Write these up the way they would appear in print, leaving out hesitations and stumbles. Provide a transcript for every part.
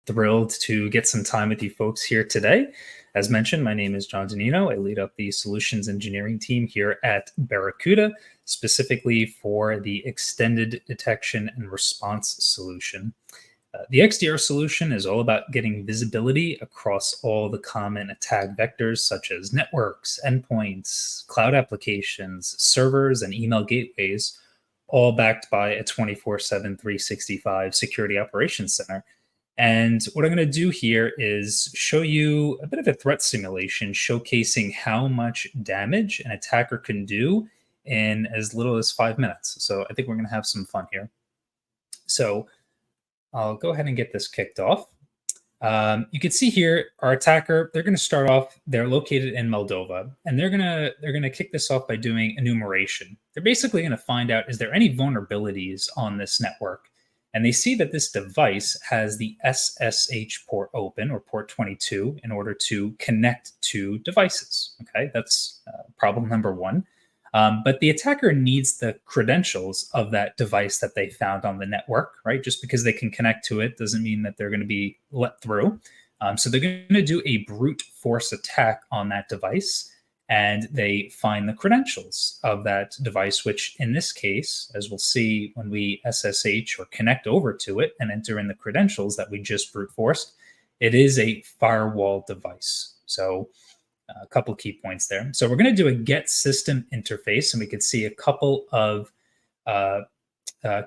thrilled to get some time with you folks here today. As mentioned, my name is John Donino. I lead up the solutions engineering team here at Barracuda, specifically for the extended detection and response solution. The XDR solution is all about getting visibility across all the common attack vectors, such as networks, endpoints, cloud applications, servers, and email gateways, all backed by a 24/7, 365 security operations center. And what I'm going to do here is show you a bit of a threat simulation showcasing how much damage an attacker can do in as little as 5 minutes. So I think we're going to have some fun here. So I'll go ahead and get this kicked off. You can see here our attacker. They're going to start off. They're located in Moldova, and they're gonna kick this off by doing enumeration. They're basically going to find out, is there any vulnerabilities on this network, and they see that this device has the SSH port open, or port 22, in order to connect to devices. Okay, that's problem number one. But the attacker needs the credentials of that device that they found on the network, right? Just because they can connect to it doesn't mean that they're going to be let through. So they're going to do a brute force attack on that device, and they find the credentials of that device, which in this case, as we'll see when we SSH or connect over to it and enter in the credentials that we just brute forced, it is a firewall device. So a couple key points there. So we're going to do a get system interface, and we can see a couple of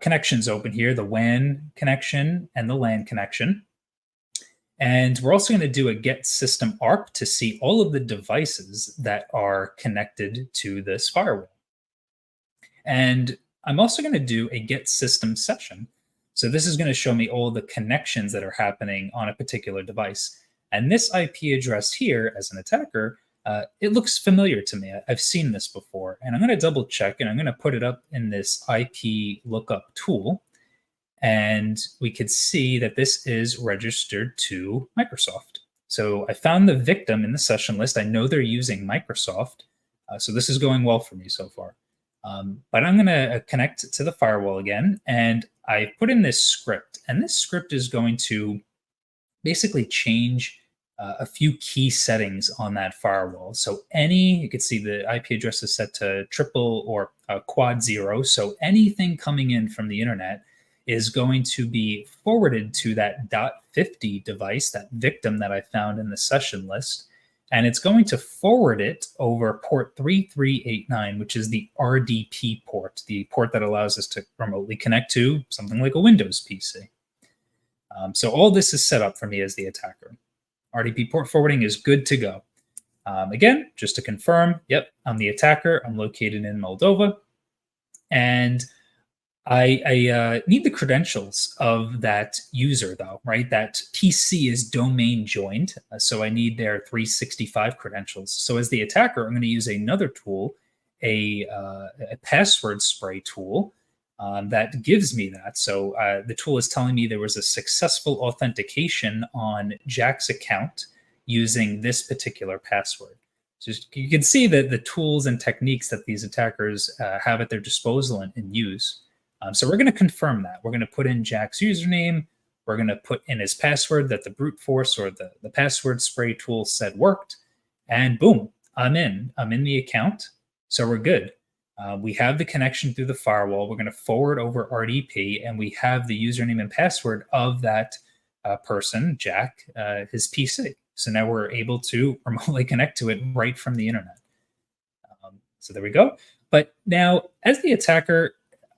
connections open here, the WAN connection and the LAN connection. And we're also going to do a get system ARP to see all of the devices that are connected to this firewall. And I'm also going to do a get system session. So this is going to show me all the connections that are happening on a particular device. And this IP address here, as an attacker, it looks familiar to me. I've seen this before, and I'm going to double check, and I'm going to put it up in this IP lookup tool. And we could see that this is registered to Microsoft. So I found the victim in the session list. I know they're using Microsoft. So this is going well for me so far. But I'm going to connect to the firewall again, and I put in this script. And this script is going to basically change a few key settings on that firewall. So you can see the IP address is set to triple or quad 0. So anything coming in from the internet is going to be forwarded to that .50 device, that victim that I found in the session list. And it's going to forward it over port 3389, which is the RDP port, the port that allows us to remotely connect to something like a Windows PC. So all this is set up for me as the attacker. RDP port forwarding is good to go. Again, just to confirm, yep, I'm the attacker. I'm located in Moldova. And I need the credentials of that user, though, right? That PC is domain joined, so I need their 365 credentials. So as the attacker, I'm going to use another tool, a password spray tool, that gives me that. So the tool is telling me there was a successful authentication on Jack's account using this particular password. So you can see that the tools and techniques that these attackers have at their disposal and use. So we're going to confirm that. We're going to put in Jack's username. We're going to put in his password that the brute force or the password spray tool said worked. And boom, I'm in the account. So we're good. We have the connection through the firewall. We're going to forward over RDP, and we have the username and password of that person, Jack, his PC. So now we're able to remotely connect to it right from the internet. So there we go. But now, as the attacker,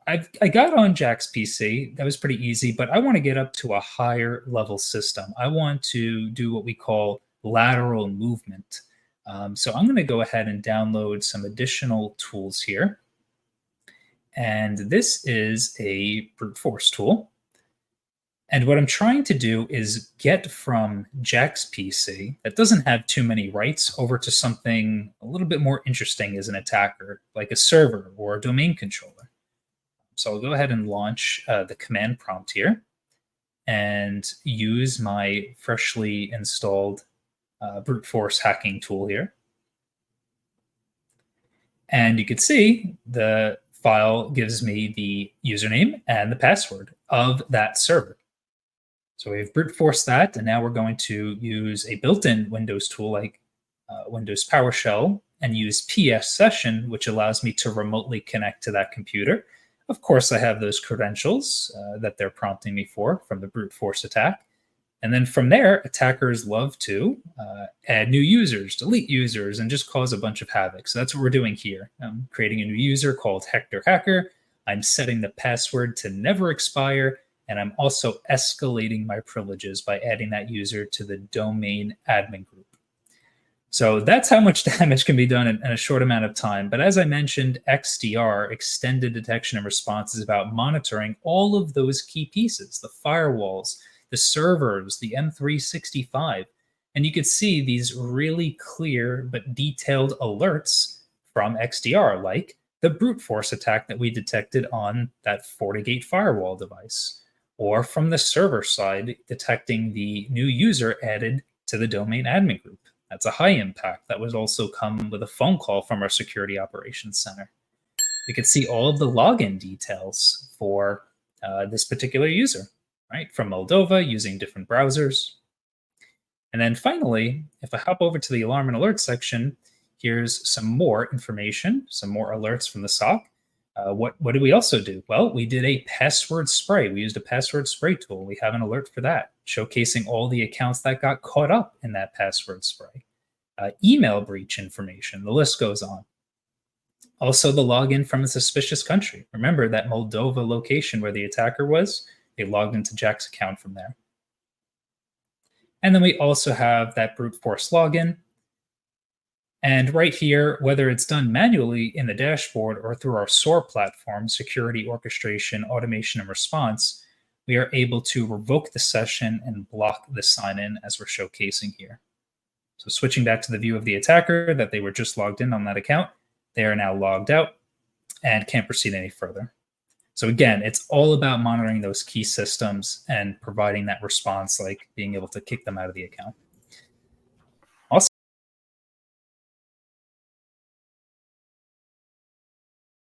I got on Jack's PC. That was pretty easy, but I want to get up to a higher level system. I want to do what we call lateral movement. So I'm going to go ahead and download some additional tools here. And this is a brute force tool. And what I'm trying to do is get from Jack's PC that doesn't have too many rights over to something a little bit more interesting as an attacker, like a server or a domain controller. So I'll go ahead and launch the command prompt here and use my freshly installed brute force hacking tool here. And you can see the file gives me the username and the password of that server. So we've brute forced that, and now we're going to use a built-in Windows tool like Windows PowerShell and use PS Session, which allows me to remotely connect to that computer. Of course, I have those credentials that they're prompting me for from the brute force attack. And then from there, attackers love to add new users, delete users, and just cause a bunch of havoc. So that's what we're doing here. I'm creating a new user called Hector Hacker. I'm setting the password to never expire, and I'm also escalating my privileges by adding that user to the domain admin group. So that's how much damage can be done in a short amount of time. But as I mentioned, XDR, Extended Detection and Response, is about monitoring all of those key pieces, the firewalls, the servers, the M365. And you could see these really clear but detailed alerts from XDR, like the brute force attack that we detected on that FortiGate firewall device, or from the server side, detecting the new user added to the domain admin group. That's a high impact. That would also come with a phone call from our security operations center. You could see all of the login details for this particular user, right? From Moldova using different browsers. And then finally, if I hop over to the alarm and alert section, here's some more information, some more alerts from the SOC. What did we also do? Well, we did a password spray. We used a password spray tool. We have an alert for that, showcasing all the accounts that got caught up in that password spray. Email breach information, the list goes on. Also, the login from a suspicious country. Remember that Moldova location where the attacker was? They logged into Jack's account from there. And then we also have that brute force login. And right here, whether it's done manually in the dashboard or through our SOAR platform, security orchestration, automation, and response, we are able to revoke the session and block the sign-in as we're showcasing here. So switching back to the view of the attacker that they were just logged in on that account, they are now logged out and can't proceed any further. So again, it's all about monitoring those key systems and providing that response, like being able to kick them out of the account.